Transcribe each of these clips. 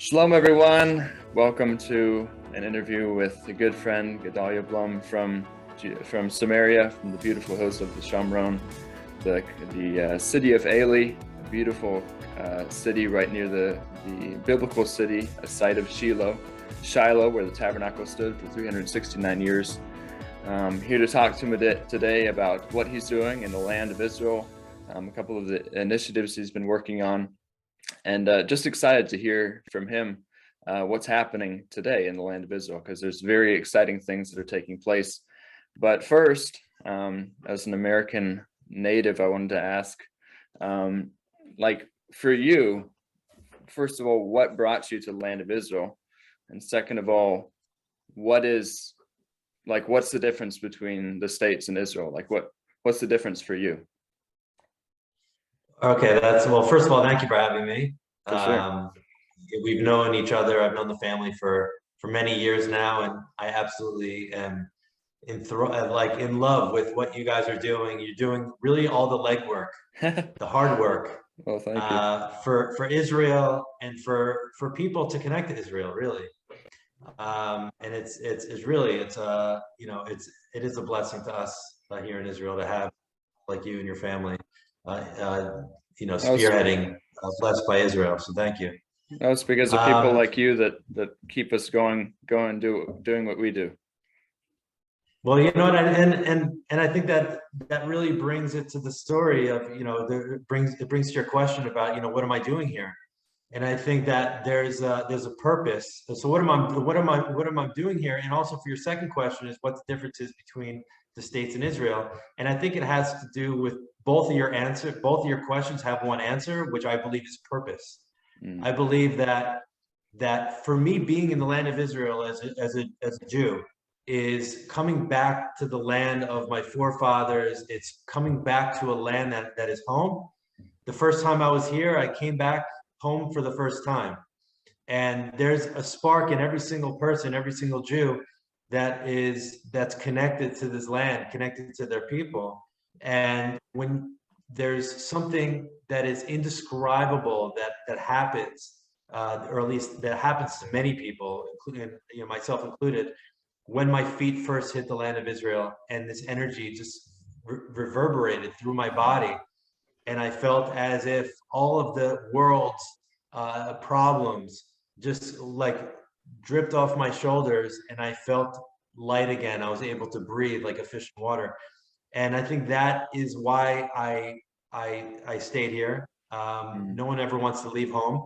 Shalom, everyone. Welcome to an interview with a good friend, Gedalia Blum from Samaria, from the beautiful hills of the Shamron, the city of Eli, a beautiful city right near the biblical city, a site of Shiloh, where the tabernacle stood for 369 years. Here to talk to him today about what he's doing in the land of Israel, a couple of the initiatives he's been working on, and just excited to hear from him what's happening today in the land of Israel, because there's very exciting things that are taking place. But first, as an American native, I wanted to ask, for you, first of all, what brought you to the land of Israel? And second of all, what's the difference between the states and Israel? What's the difference for you? Okay, well, first of all, thank you for having me. For sure. We've known each other. I've known the family for many years now, and I absolutely am in love with what you guys are doing. You're doing really all the legwork, the hard work, Well, thank you. for Israel and for people to connect to Israel, really. And it is a blessing to us here in Israel to have like you and your family. Spearheading blessed by Israel. So thank you. No, it's because of people like you that keep us doing what we do. Well, you know what, and I think that really brings it to the story of, it brings to your question about, what am I doing here? And I think that there's a purpose. So what am I doing here? And also for your second question is what the difference is between the states and Israel. And I think it has to do with both of your questions have one answer, which I believe is purpose. I believe that for me, being in the land of Israel as a Jew is coming back to the land of my forefathers. It's coming back to a land that is home. The first time I was here, I came back home for the first time. And there's a spark in every single person, every single Jew that's connected to this land, connected to their people. And when there's something that is indescribable that happens, or at least that happens to many people, including myself included, when my feet first hit the land of Israel, and this energy just reverberated through my body, and I felt as if all of the world's problems just like dripped off my shoulders, and I felt light again. I was able to breathe like a fish in water. And I think that is why I stayed here. No one ever wants to leave home.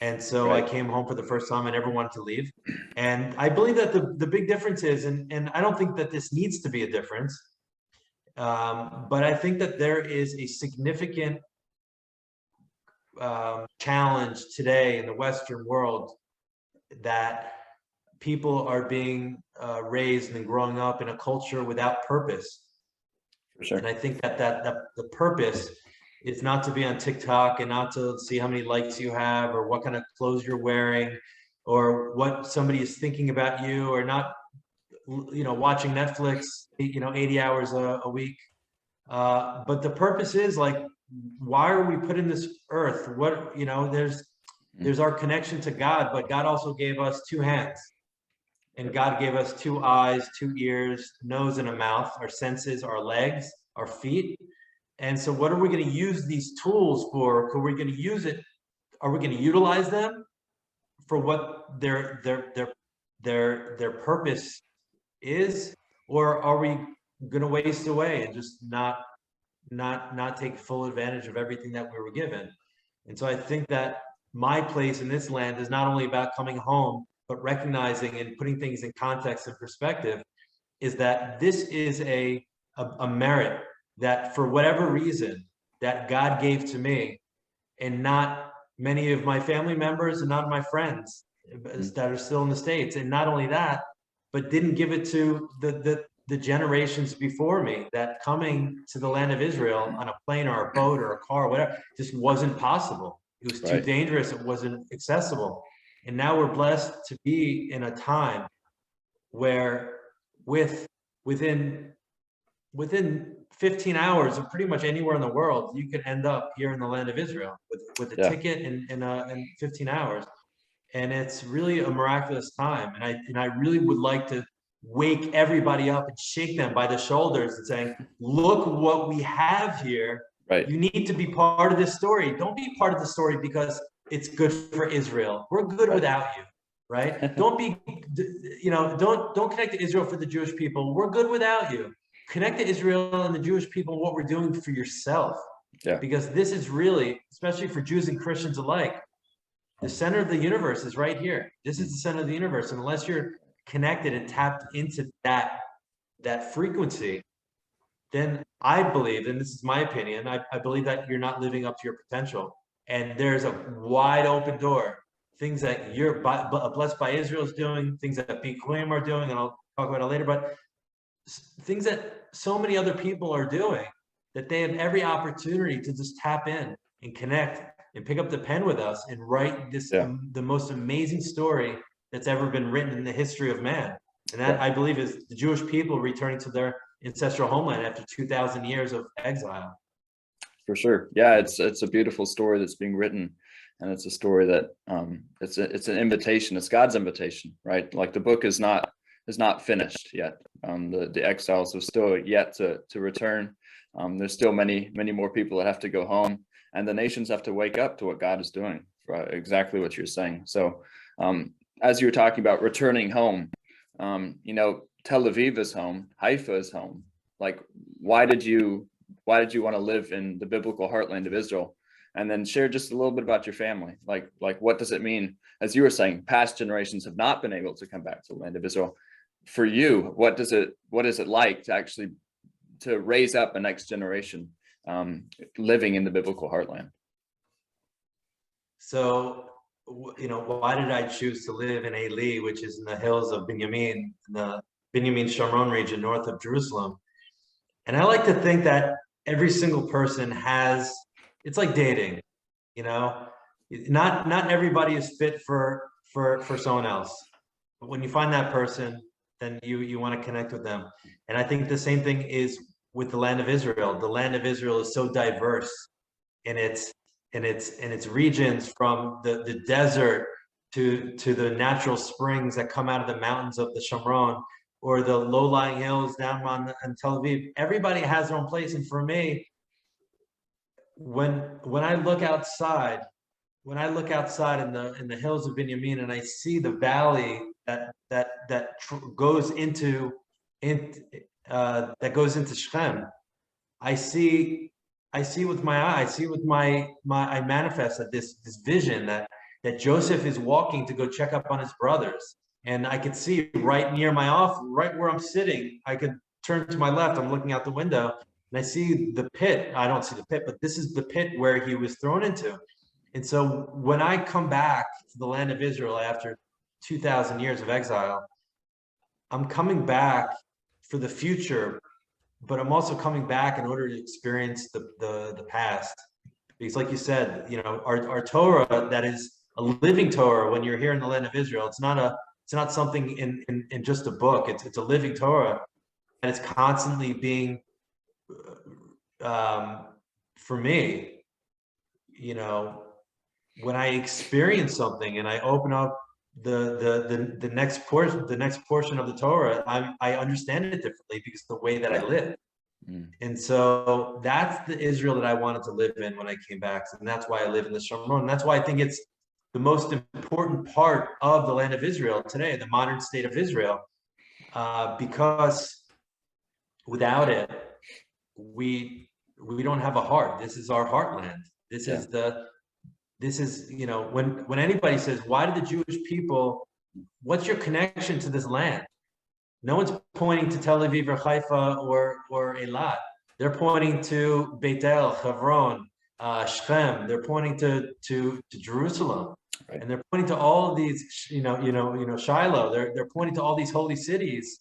And so Right. I came home for the first time. I never wanted to leave. And I believe that the big difference is, and I don't think that this needs to be a difference, but I think that there is a significant challenge today in the Western world, that people are being raised and growing up in a culture without purpose. For sure. And I think that the purpose is not to be on TikTok and not to see how many likes you have or what kind of clothes you're wearing or what somebody is thinking about you, or not, watching Netflix, 80 hours a week. But the purpose is like, why are we put in this earth? There's our connection to God, but God also gave us two hands. And God gave us two eyes, two ears, nose, and a mouth, our senses, our legs, our feet. And so what are we going to use these tools for? Are we going to use it? Are we going to utilize them for what their purpose is? Or are we going to waste away and just not take full advantage of everything that we were given? And so I think that my place in this land is not only about coming home, but recognizing and putting things in context and perspective, is that this is a merit that, for whatever reason, that God gave to me, and not many of my family members and not my friends that are still in the States. And not only that, but didn't give it to the generations before me, that coming to the land of Israel on a plane or a boat or a car or whatever just wasn't possible. It was too dangerous. It wasn't accessible. And now we're blessed to be in a time where within 15 hours of pretty much anywhere in the world, you could end up here in the land of Israel with a ticket in 15 hours. and it's really a miraculous time. And I really would like to wake everybody up and shake them by the shoulders and saying, look what we have here. Right. You need to be part of this story. Don't be part of the story because it's good for Israel. We're good without you, right? Don't be, don't connect to Israel for the Jewish people. We're good without you. Connect to Israel and the Jewish people, what we're doing for yourself. Yeah. Because this is really, especially for Jews and Christians alike, the center of the universe is right here. This is the center of the universe. And unless you're connected and tapped into that frequency, then I believe, and this is my opinion, I believe that you're not living up to your potential. And there's a wide open door. Things that you're Blessed by Israel is doing, things that Bikurim are doing, and I'll talk about it later, but things that so many other people are doing, that they have every opportunity to just tap in and connect and pick up the pen with us and write this the most amazing story that's ever been written in the history of man. And that, I believe, is the Jewish people returning to their ancestral homeland after 2,000 years of exile. For sure. Yeah, it's a beautiful story that's being written, and it's a story that it's an invitation. It's God's invitation, right? Like the book is not finished yet. The exiles are still yet to return. There's still many more people that have to go home, and the nations have to wake up to what God is doing. Exactly what you're saying. So as you were talking about returning home, Tel Aviv is home, Haifa is home. Like, why did you want to live in the biblical heartland of Israel? And then share just a little bit about your family. Like what does it mean? As you were saying, past generations have not been able to come back to the land of Israel. For you, what is it like to actually to raise up a next generation living in the biblical heartland? So, why did I choose to live in Eli, which is in the hills of Binyamin, in the Binyamin Shomron region north of Jerusalem? And I like to think that every single person has, it's like dating, not everybody is fit for someone else. But when you find that person, then you want to connect with them. And I think the same thing is with the land of Israel. The land of Israel is so diverse in its regions, from the desert to the natural springs that come out of the mountains of the Shomron, or the low-lying hills down in Tel Aviv. Everybody has their own place. And for me, when I look outside, in the hills of Binyamin, and I see the valley that goes into Shechem, I see with my eye, I manifest that this vision that Joseph is walking to go check up on his brothers. And I could see right near my office, right where I'm sitting, I could turn to my left, I'm looking out the window, and I see the pit. I don't see the pit, but this is the pit where he was thrown into. And so when I come back to the land of Israel after 2,000 years of exile, I'm coming back for the future, but I'm also coming back in order to experience the past. Because like you said, our Torah, that is a living Torah. When you're here in the land of Israel, it's not something in just a book. It's a living Torah, and it's constantly being, for me, when I experience something and I open up the next portion of the Torah, I understand it differently because of the way that I live. And so that's the Israel that I wanted to live in when I came back. And that's why I live in the Shomron. And that's why I think it's the most important part of the land of Israel today, the modern state of Israel, because without it, we don't have a heart. This is our heartland. This is when anybody says, why do the Jewish people, what's your connection to this land? No one's pointing to Tel Aviv or Haifa or Eilat. They're pointing to Beit El, Hebron, Shechem. They're pointing to Jerusalem, right. And they're pointing to all of these, Shiloh. They're pointing to all these holy cities,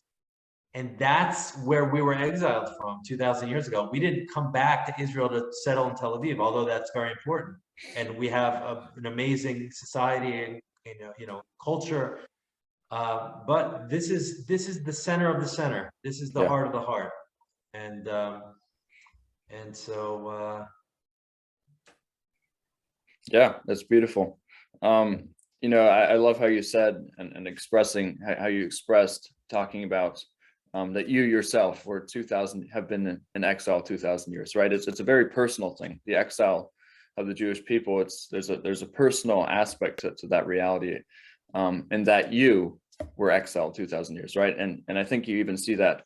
and that's where we were exiled from 2,000 years ago. We didn't come back to Israel to settle in Tel Aviv, although that's very important, and we have an amazing society and culture. But this is the center of the center. This is the heart of the heart, and so yeah, that's beautiful. I love how you said and expressing how you expressed talking about that you yourself were 2000 have been in exile 2000 years, right? It's a very personal thing. The exile of the Jewish people, there's a personal aspect to that reality, and that you were exiled 2000 years, right? And I think you even see that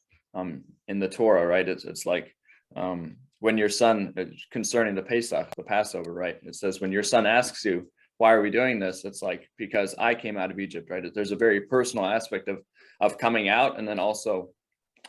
in the Torah, right? It's like when your son, concerning the Pesach, the Passover, right? It says when your son asks you, why are we doing this? It's like, because I came out of Egypt, right? There's a very personal aspect of coming out, and then also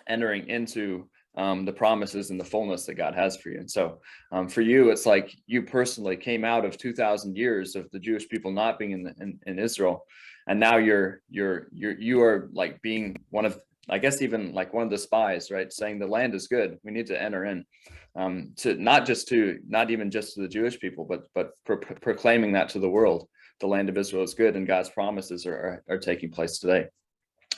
entering into the promises and the fullness that God has for you. And so for you, it's like you personally came out of 2000 years of the Jewish people not being in Israel. And now you are like being one of, I guess, even like one of the spies, right? Saying the land is good. We need to enter in, to not even just to the Jewish people, but proclaiming that to the world. The land of Israel is good, and God's promises are taking place today.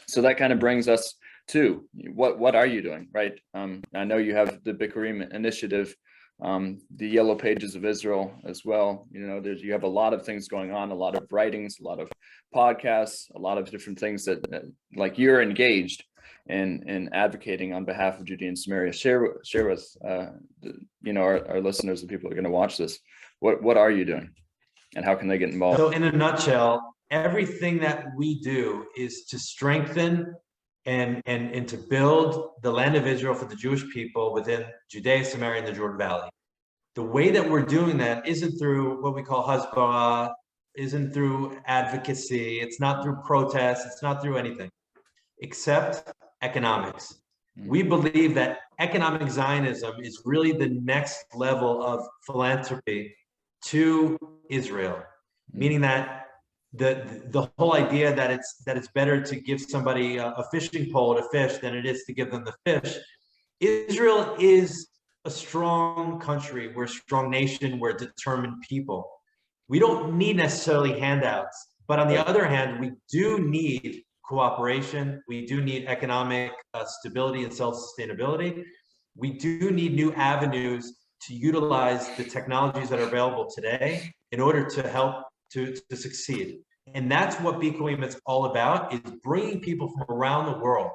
So that kind of brings us to what are you doing, right? I know you have the Bikurim initiative, the Yellow Pages of Israel as well. You have a lot of things going on, a lot of writings, a lot of podcasts, a lot of different things that like you're engaged in advocating on behalf of Judea and Samaria. Share with our listeners, the people who are going to watch this. What are you doing, and how can they get involved? So in a nutshell, everything that we do is to strengthen and to build the land of Israel for the Jewish people within Judea, Samaria, and the Jordan Valley. The way that we're doing that isn't through what we call hasbara, isn't through advocacy, it's not through protests, it's not through anything, except economics. We believe that economic Zionism is really the next level of philanthropy to Israel, meaning that the whole idea that it's better to give somebody a fishing pole to fish than it is to give them the fish. Israel is a strong country. We're a strong nation. We're a determined people. We don't need necessarily handouts, but on the other hand, we do need cooperation. We do need economic stability and self-sustainability. We do need new avenues to utilize the technologies that are available today in order to help to succeed. And that's what Bikurim is all about, is bringing people from around the world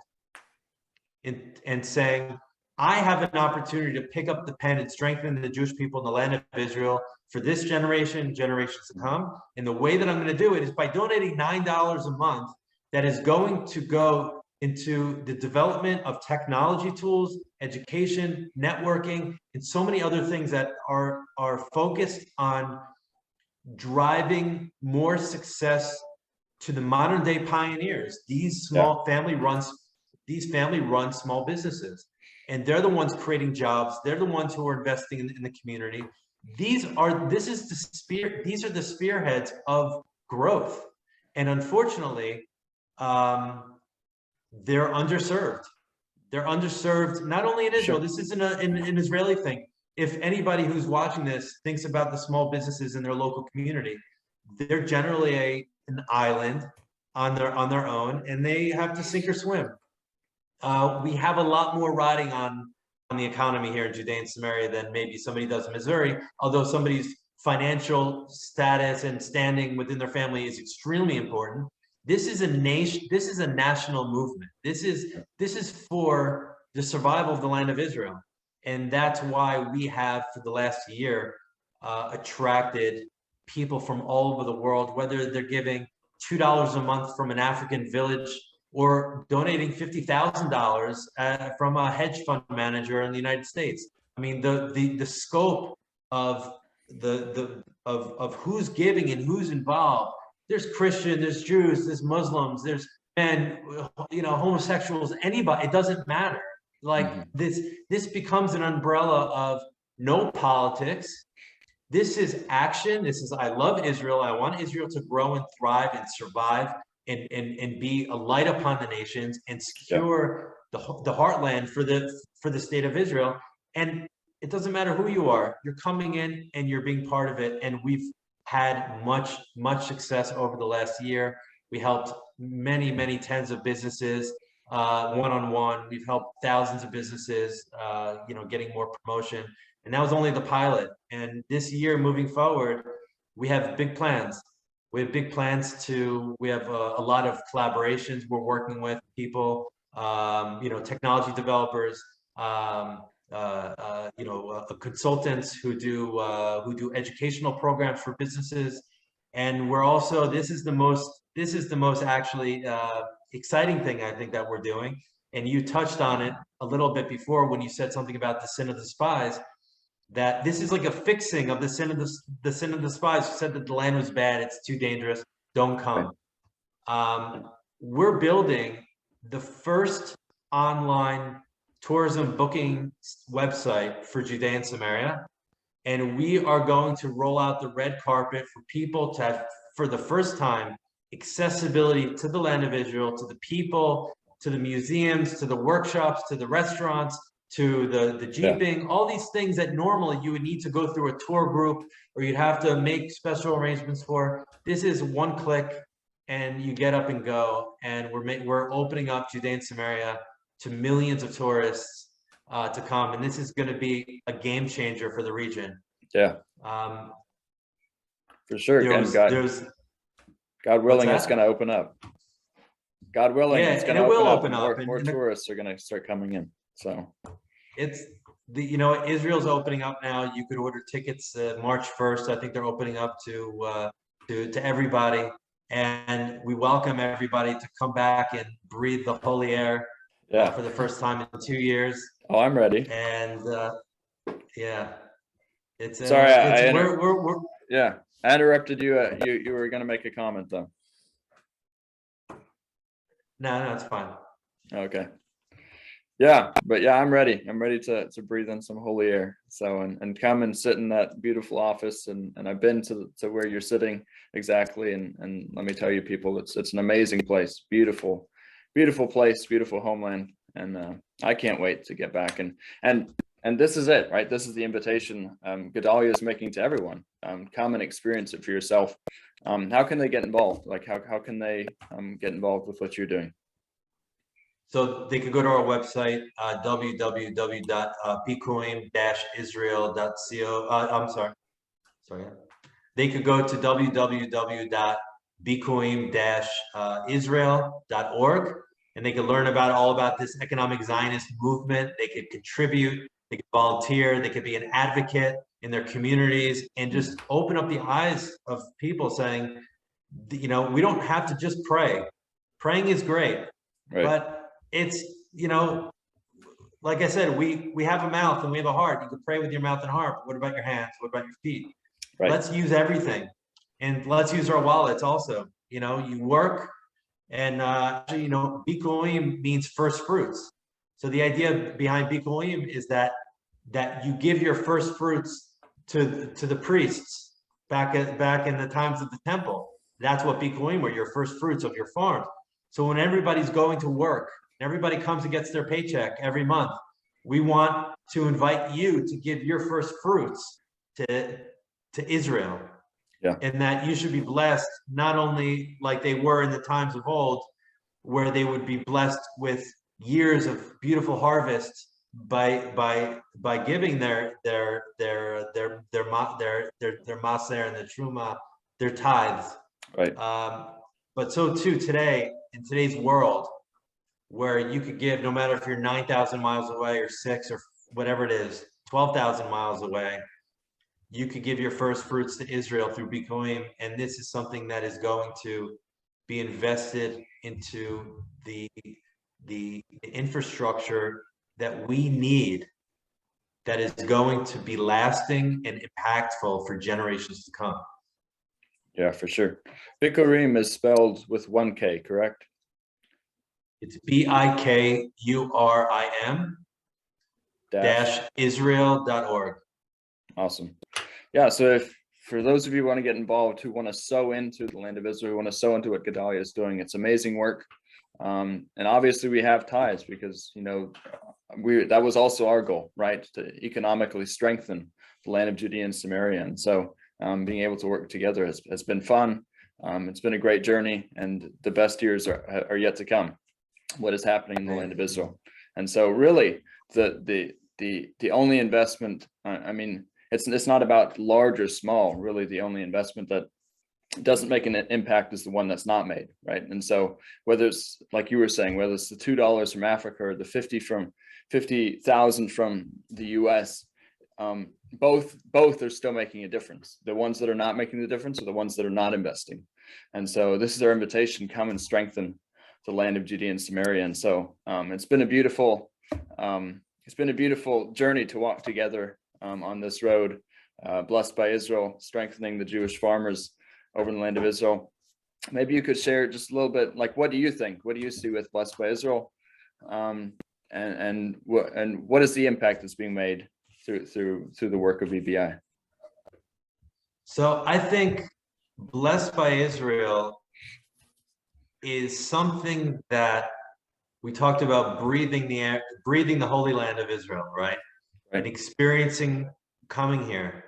and saying, I have an opportunity to pick up the pen and strengthen the Jewish people in the land of Israel for this generation, generations to come. And the way that I'm going to do it is by donating $9 a month that is going to go into the development of technology tools, education, networking, and so many other things that are focused on driving more success to the modern day pioneers, these small family-run small businesses. And they're the ones creating jobs. They're the ones who are investing in the community. These are the spearheads of growth. And unfortunately, they're underserved. They're underserved not only in Israel. This isn't an Israeli thing. If anybody who's watching this thinks about the small businesses in their local community, they're generally an island on their own, and they have to sink or swim. We have a lot more riding on the economy here in Judea and Samaria than maybe somebody does in Missouri, although somebody's financial status and standing within their family is extremely important. This is a nation. This is a national movement. This is for the survival of the land of Israel. And that's why we have, for the last year, attracted people from all over the world, whether they're giving $2 a month from an African village or donating $50,000 from a hedge fund manager in the United States. I mean, the scope of who's giving and who's involved. There's Christian, there's Jews, there's Muslims, there's men, homosexuals, anybody. It doesn't matter. Like this becomes an umbrella of no politics. This is action. This is, I love Israel. I want Israel to grow and thrive and survive and be a light upon the nations and secure the heartland for the state of Israel. And it doesn't matter who you are. You're coming in and you're being part of it. And we've had much success over the last year. We helped many tens of businesses one-on-one. We've helped thousands of businesses, getting more promotion. And that was only the pilot. And this year, moving forward, we have big plans. We have big plans we have a lot of collaborations. We're working with people, technology developers, consultants who do educational programs for businesses. And we're also, this is the most actually exciting thing I think that we're doing. And you touched on it a little bit before when you said something about the sin of the spies, that this is like a fixing of the sin of the sin of the spies who said that the land was bad, it's too dangerous, don't come. We're building the first online tourism booking website for Judea and Samaria. And we are going to roll out the red carpet for people to have, for the first time, accessibility to the land of Israel, to the people, to the museums, to the workshops, to the restaurants, to the jeeping, all these things that normally you would need to go through a tour group or you'd have to make special arrangements for. This is one click and you get up and go. And we're opening up Judea and Samaria to millions of tourists to come. And this is going to be a game changer for the region. Yeah. For sure. God willing, it's going to open up. God willing, it's going to open up. More tourists are going to start coming in. So it's Israel's opening up now. You could order tickets March 1st. I think they're opening up to everybody, and we welcome everybody to come back and breathe the holy air for the first time in 2 years. Oh, I'm ready. And it's sorry. I interrupted you. You were going to make a comment though. No, it's fine. Okay. Yeah, but I'm ready. I'm ready to breathe in some holy air. So and come and sit in that beautiful office. And I've been to where you're sitting exactly. And let me tell you, people, it's an amazing place. Beautiful place, beautiful homeland. And I can't wait to get back. And this is it, right? This is the invitation Gedalia is making to everyone. Come and experience it for yourself. How can they get involved? Like how can they get involved with what you're doing? So they could go to our website, www.bikurim-israel.co. I'm sorry. They could go to www.bikurim-israel.org, and they could learn all about this economic Zionist movement. They could contribute, they could volunteer, they could be an advocate in their communities, and just open up the eyes of people saying, we don't have to just pray. Praying is great, but it's, like I said, we have a mouth and we have a heart. You can pray with your mouth and heart. What about your hands? What about your feet? Right. Let's use everything, and let's use our wallets also. You work, and Bikurim means first fruits. So the idea behind Bikurim is that you give your first fruits to the priests back in the times of the temple. That's what Bikurim were, your first fruits of your farm. So when everybody's going to work, everybody comes and gets their paycheck every month, we want to invite you to give your first fruits to Israel. Yeah. And that you should be blessed, not only like they were in the times of old, where they would be blessed with years of beautiful harvest by giving their maser and the truma, their tithes. Right. But so too today, in today's world, where you could give, no matter if you're 9,000 miles away or 6 or whatever it is, 12,000 miles away, you could give your first fruits to Israel through Bikurim. And this is something that is going to be invested into the infrastructure that we need, that is going to be lasting and impactful for generations to come. Yeah, for sure. Bikurim is spelled with 1 K, correct? It's BIKURIM -Israel.org. Awesome. Yeah, so for those of you who want to get involved, who want to sow into the land of Israel, who want to sow into what Gedalia is doing, it's amazing work. And obviously we have ties because, that was also our goal, right? To economically strengthen the land of Judea and Samaria. And so being able to work together has been fun. It's been a great journey, and the best years are yet to come. What is happening in the land of Israel. And so really the only investment, it's not about large or small. Really, the only investment that doesn't make an impact as the one that's not made, right? And so whether it's like you were saying, whether it's the $2 from Africa or the 50,000 from the US, both are still making a difference. The ones that are not making the difference are the ones that are not investing. And so this is our invitation: come and strengthen the land of Judea and Samaria. And so it's been a beautiful journey to walk together on this road, blessed by Israel, strengthening the Jewish farmers over in the land of Israel. Maybe you could share just a little bit, like, what do you think? What do you see with Blessed by Israel? And what is the impact that's being made through the work of EBI? So I think Blessed by Israel is something that we talked about, breathing the air, breathing the Holy Land of Israel, right? And experiencing coming here.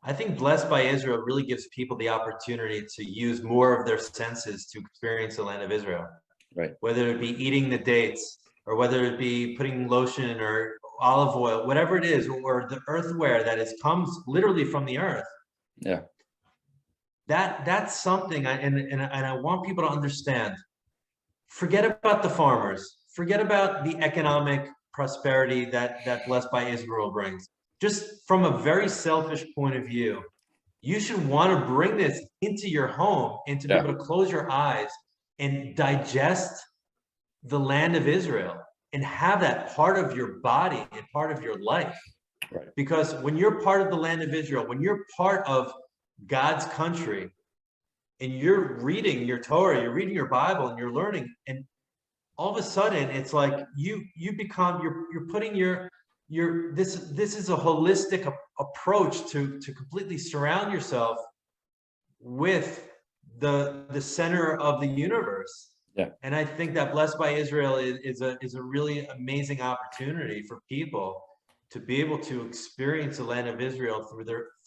I think Blessed by Israel really gives people the opportunity to use more of their senses to experience the land of Israel. Right. Whether it be eating the dates, or whether it be putting lotion or olive oil, whatever it is, or the earthware that comes literally from the earth. Yeah. That's something and I want people to understand. Forget about the farmers. Forget about the economic prosperity that Blessed by Israel brings. Just from a very selfish point of view, you should want to bring this into your home and to be able to close your eyes and digest the land of Israel and have that part of your body and part of your life. Right. Because when you're part of the land of Israel, when you're part of God's country, and you're reading your Torah, you're reading your Bible, and you're learning, and all of a sudden it's like you're putting this is a holistic approach to completely surround yourself with the center of the universe. Yeah. And I think that Blessed by Israel is a really amazing opportunity for people to be able to experience the land of Israel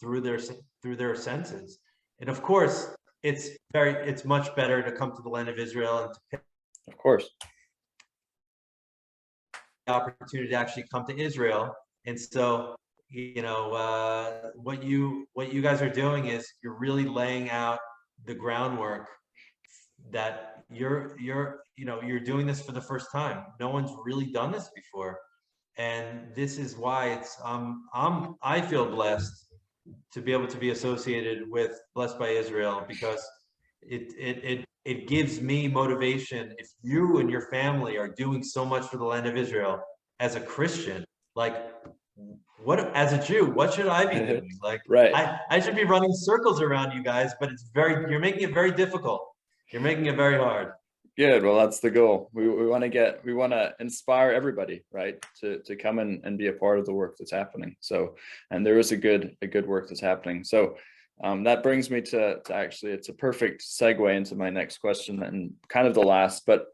through their senses. And of course, it's much better to come to the land of Israel and to pick of course the opportunity to actually come to Israel. And so, what you guys are doing is you're really laying out the groundwork that you're doing this for the first time. No one's really done this before. And this is why I feel blessed to be able to be associated with Blessed by Israel, because it gives me motivation. If you and your family are doing so much for the land of Israel as a Christian, like, as a Jew, what should I be doing? Like, right. I should be running circles around you guys, but you're making it very difficult. You're making it very hard. Good. Well, that's the goal. We want to inspire everybody, right, to come and be a part of the work that's happening. So, and there is a good work that's happening. So that brings me to actually, it's a perfect segue into my next question, and kind of the last, but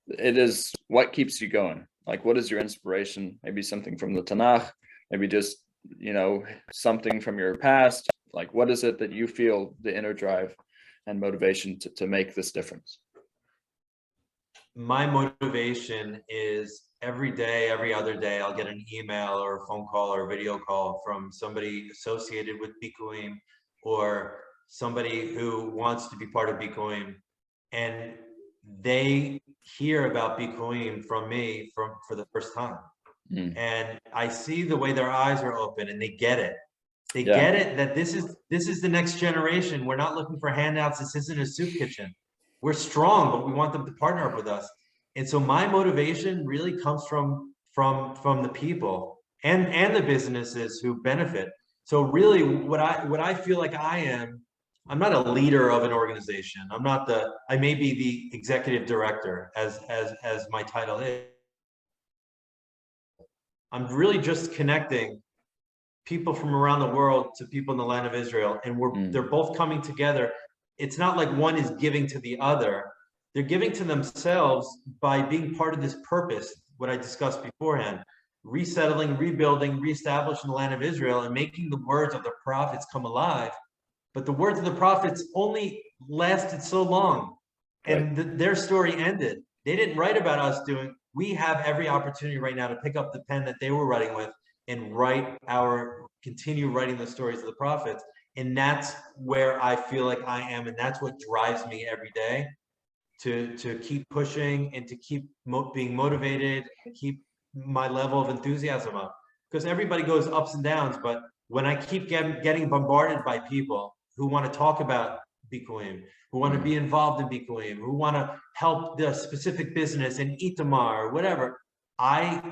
it is, what keeps you going? Like, what is your inspiration? Maybe something from the Tanakh, maybe just, something from your past. Like, what is it that you feel the inner drive and motivation to make this difference? My motivation is every day, every other day, I'll get an email or a phone call or a video call from somebody associated with Bikurim, or somebody who wants to be part of Bikurim, and they hear about Bikurim from me for the first time. And I see the way their eyes are open, and they get it. They get it, that this is the next generation. We're not looking for handouts. This isn't a soup kitchen. We're strong, but we want them to partner up with us. And so my motivation really comes from the people and the businesses who benefit. So really, what I feel like I'm not a leader of an organization. I may be the executive director, as my title is. I'm really just connecting people from around the world to people in the land of Israel, and they're both coming together. It's not like one is giving to the other. They're giving to themselves by being part of this purpose, what I discussed beforehand: resettling, rebuilding, reestablishing the land of Israel, and making the words of the prophets come alive. But the words of the prophets only lasted so long, and their story ended. They didn't write about us doing. We have every opportunity right now to pick up the pen that they were writing with and continue writing the stories of the prophets. And that's where I feel like I am, and that's what drives me every day to keep pushing and to keep being motivated and keep my level of enthusiasm up. Because everybody goes ups and downs, but when I keep getting bombarded by people who want to talk about Bikurim, who want to be involved in Bikurim, who want to help the specific business in Itamar or whatever, I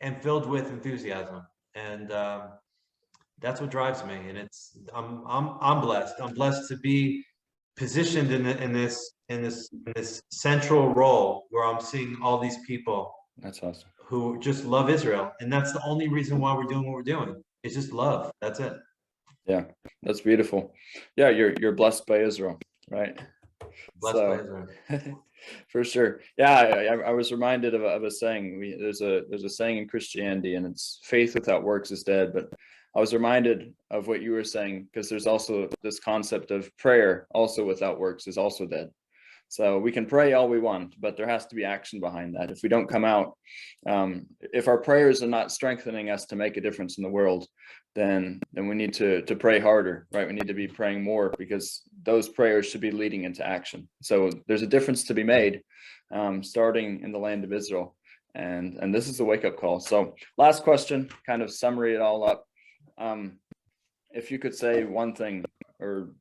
am filled with enthusiasm, and that's what drives me. And it's I'm blessed. I'm blessed to be positioned in this central role where I'm seeing all these people. That's awesome. Who just love Israel, and that's the only reason why we're doing what we're doing. It's just love. That's it. Yeah, that's beautiful. Yeah, you're blessed by Israel, right? Blessed by Israel. For sure. Yeah, I was reminded of a saying. There's a saying in Christianity, and it's faith without works is dead. But I was reminded of what you were saying, because there's also this concept of prayer also without works is also dead. So we can pray all we want, but there has to be action behind that. If we don't come out, if our prayers are not strengthening us to make a difference in the world, then we need to pray harder, right? We need to be praying more, because those prayers should be leading into action. So there's a difference to be made, starting in the land of Israel. And this is a wake-up call. So last question, kind of summary it all up. If you could say one thing, or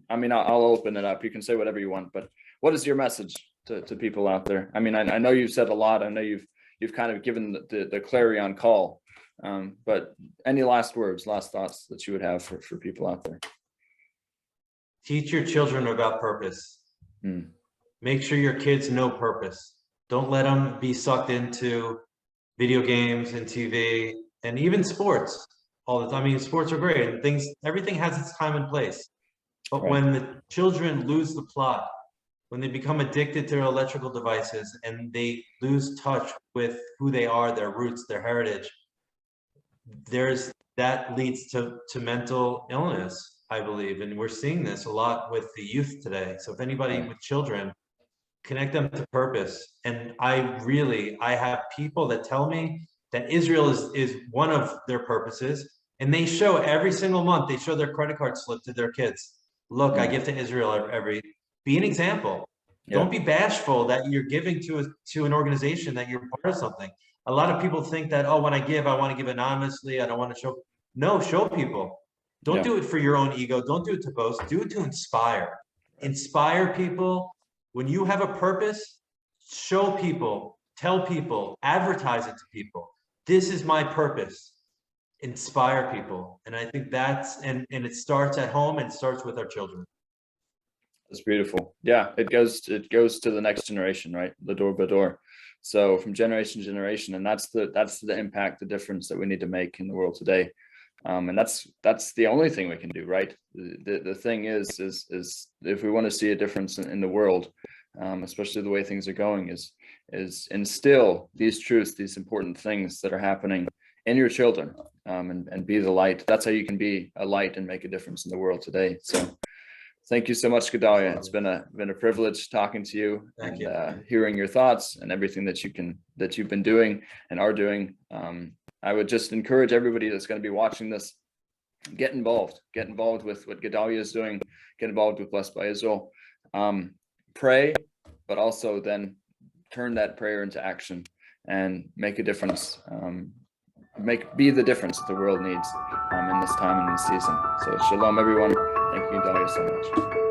I mean, I'll open it up. You can say whatever you want, but what is your message to people out there? I mean, I know you've said a lot. I know you've kind of given the clarion call, but any last words, last thoughts that you would have for people out there? Teach your children about purpose. Make sure your kids know purpose. Don't let them be sucked into video games and TV and even sports all the time. I mean, sports are great and everything has its time and place. But when the children lose the plot, when they become addicted to their electrical devices and they lose touch with who they are, their roots, their heritage, that leads to mental illness, I believe. And we're seeing this a lot with the youth today. So if anybody with children, connect them to purpose. And I have people that tell me that Israel is one of their purposes. And they show every single month, they show their credit card slip to their kids. Look, I give to Israel be an example. Yeah. Don't be bashful that you're giving to an organization, that you're part of something. A lot of people think that, oh, when I want to give anonymously. I don't want to show. No, show people. Don't do it for your own ego. Don't do it to boast. Do it to inspire. Inspire people. When you have a purpose, show people, tell people, advertise it to people. This is my purpose. Inspire people. And I think and it starts at home, and it starts with our children. That's beautiful. Yeah, it goes to the next generation, right? The door by door. So from generation to generation, and that's the impact, the difference that we need to make in the world today. And that's the only thing we can do, right? The thing is if we want to see a difference in the world, especially the way things are going, is instill these truths, these important things that are happening in your children, and be the light. That's how you can be a light and make a difference in the world today. So thank you so much, Gedalia. It's been a privilege talking to you. Thank and you. Hearing your thoughts and everything that you've been doing and are doing. I would just encourage everybody that's going to be watching this, get involved with what Gedalia is doing, get involved with Blessed by Israel. Pray, but also then turn that prayer into action and make a difference. Be the difference that the world needs in this time and this season. So shalom, everyone. Thank you, Gedalia, so much.